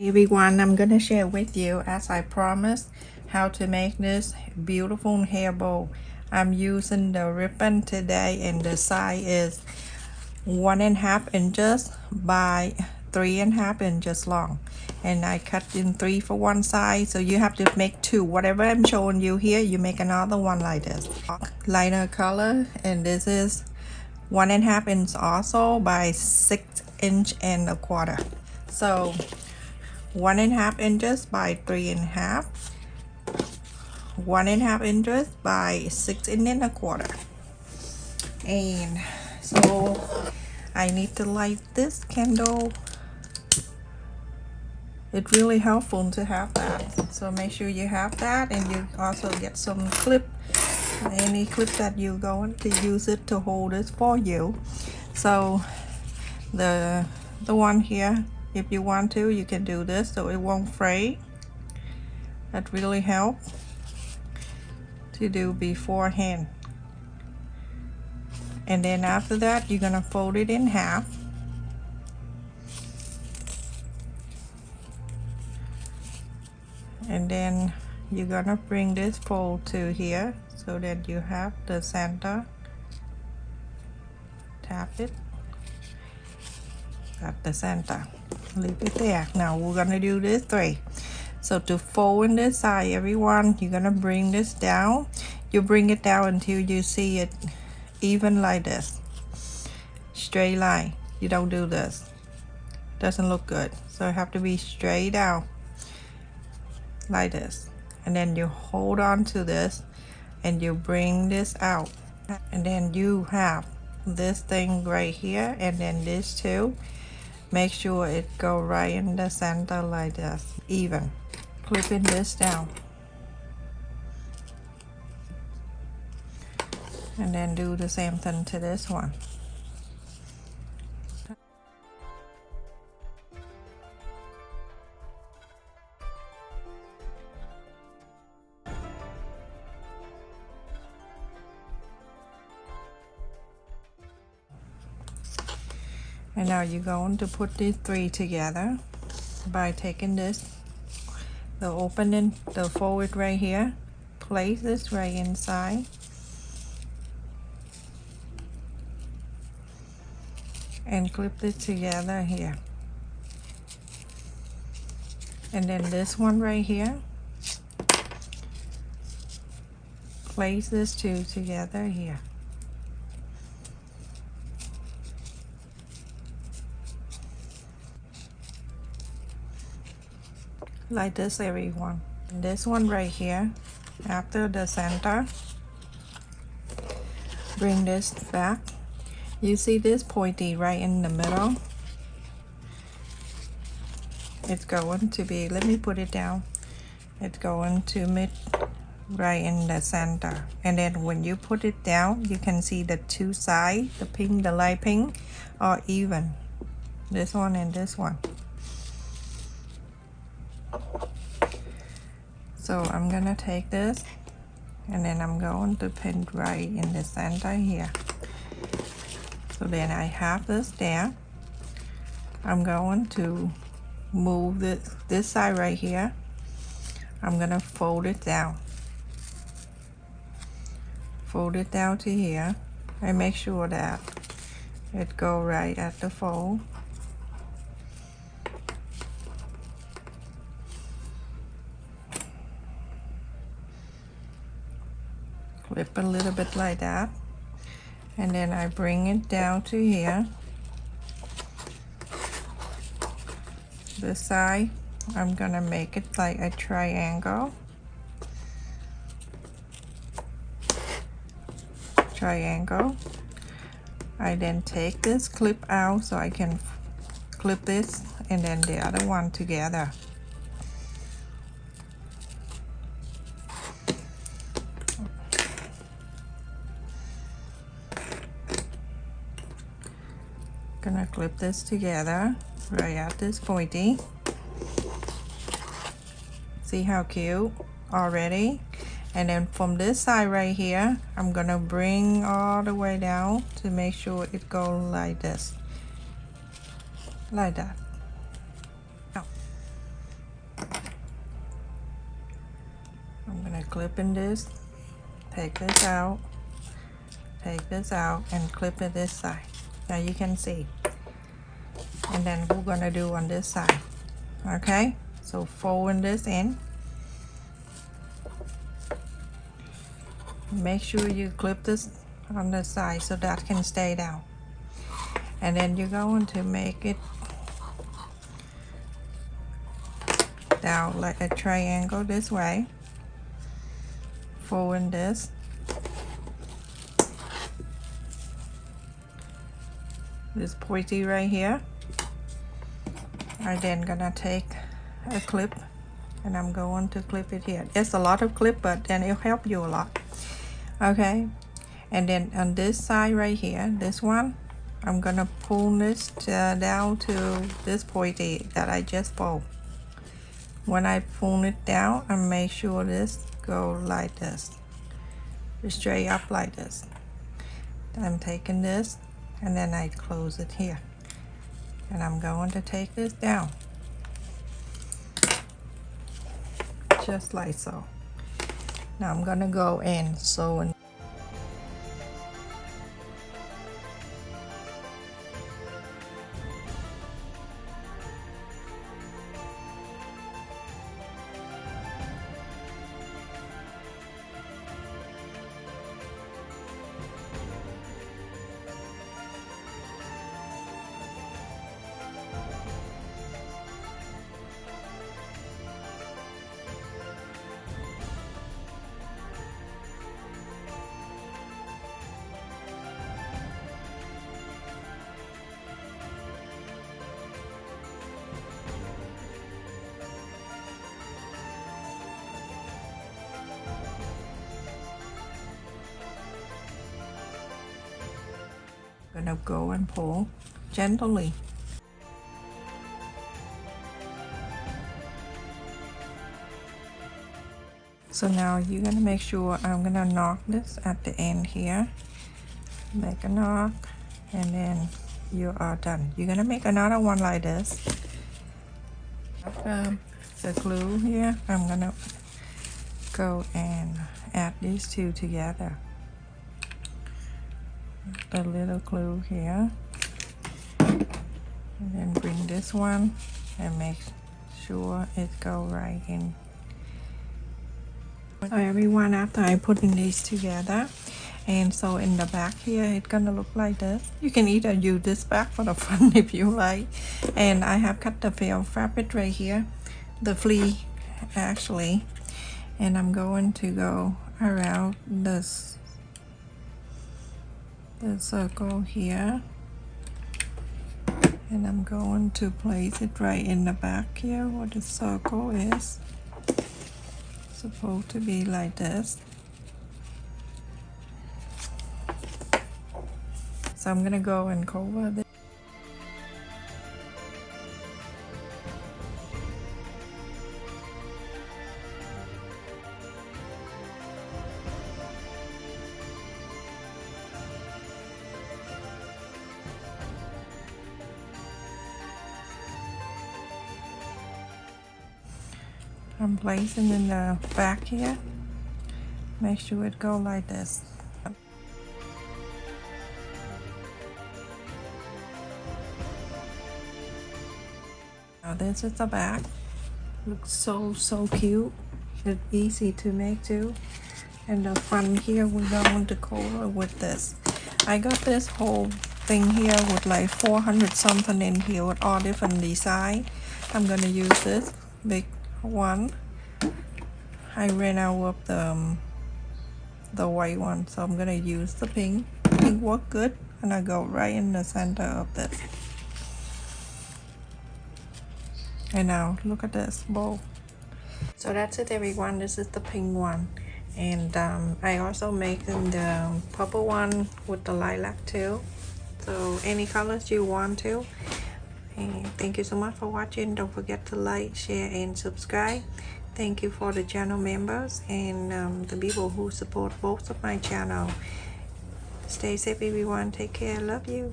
Everyone, I'm gonna share with you, as I promised, how to make this beautiful hair bow. I'm using the ribbon today, and the size is 1.5 inches by 3.5 inches long, and I cut in 3 for one side, so you have to make two. Whatever I'm showing you here, you make another one like this. Lighter color, and this is 1.5 inch also by 6.25 inches. So 1.5 inches by 3.5, 1.5 inches by 6.25 inches. And so I need to light this candle. It's really helpful to have that, so make sure you have that, and you also get some clip, any clip that you're going to use it to hold it for you. So the one here, if you want to, you can do this so it won't fray. That really helps to do beforehand. And then after that, you're gonna fold it in half, and then you're gonna bring this fold to here so that you have the center. Tap it at the center, leave it there. Now we're gonna do this 3. So to fold in this side, everyone, you're gonna bring this down. You bring it down until you see it even like this, straight line. You don't do this, doesn't look good, so it have to be straight down like this. And then you hold on to this and you bring this out, and then you have this thing right here, and then this too. Make sure it go right in the center like this, even. Clipping this down, and then do the same thing to this one. And now you're going to put these 3 together by taking this, the opening, the fold right here, place this right inside, and clip it together here. And then this one right here, place this 2 together here. Like this, everyone. And this one right here, after the center, bring this back. You see this pointy right in the middle? It's going to be, let me put it down. It's going to meet right in the center. And then when you put it down, you can see the 2 sides, the pink, the light pink, are even. This one and this one. So I'm gonna take this, and then I'm going to pin right in the center here. So then I have this there. I'm going to move this side right here. I'm gonna fold it down. Fold it down to here, and make sure that it go right at the fold. Clip a little bit like that, and then I bring it down to here. This side, I'm gonna make it like a triangle. I then take this clip out so I can clip this and then the other one together. Gonna clip this together right at this pointy. See how cute already? And then from this side right here, I'm gonna bring all the way down to make sure it goes like this, like that. clipping this, take this out, and clip it this side. Now you can see. And then we're gonna do on this side. Okay, so folding this in. Make sure you clip this on the side so that can stay down. And then you're going to make it down like a triangle this way. Folding this. This pointy right here. I'm then gonna take a clip and I'm going to clip it here. It's a lot of clip, but then it'll help you a lot. Okay, and then on this side right here, this one, I'm gonna pull this down to this pointy that I just pulled. When I pull it down, I make sure this go like this, straight up like this. I'm taking this and then I close it here, and I'm going to take this down just like so. Now I'm gonna go and sew in. Gonna go and pull gently. So now you're gonna make sure I'm gonna knock this at the end here. Make a knock, and then you are done. You're gonna make another one like this. The glue here, I'm gonna go and add these two together. The little glue here, and then bring this one and make sure it go right in. So everyone, after I putting these together, and so in the back here it's gonna look like this. You can either use this back for the front if you like, and I have cut the veil fabric right here, the flea actually, and I'm going to go around this the circle here, and I'm going to place it right in the back here where the circle is. Supposed to be like this. So I'm gonna go and cover this. I'm placing in the back here. Make sure it go like this. Now this is the back. Looks so cute. It's easy to make too. And the front here we're going to cover with this. I got this whole thing here with like 400 something in here with all different design. I'm gonna use this big one. I ran out of the white one, so I'm gonna use the pink. Pink work good, and I go right in the center of this. And now look at this bow. So that's it everyone, this is the pink one, and I also making the purple one with the lilac too, so any colors you want to. And thank you so much for watching. Don't forget to like, share, and subscribe. Thank you for the channel members and the people who support both of my channel. Stay safe everyone, take care, love you.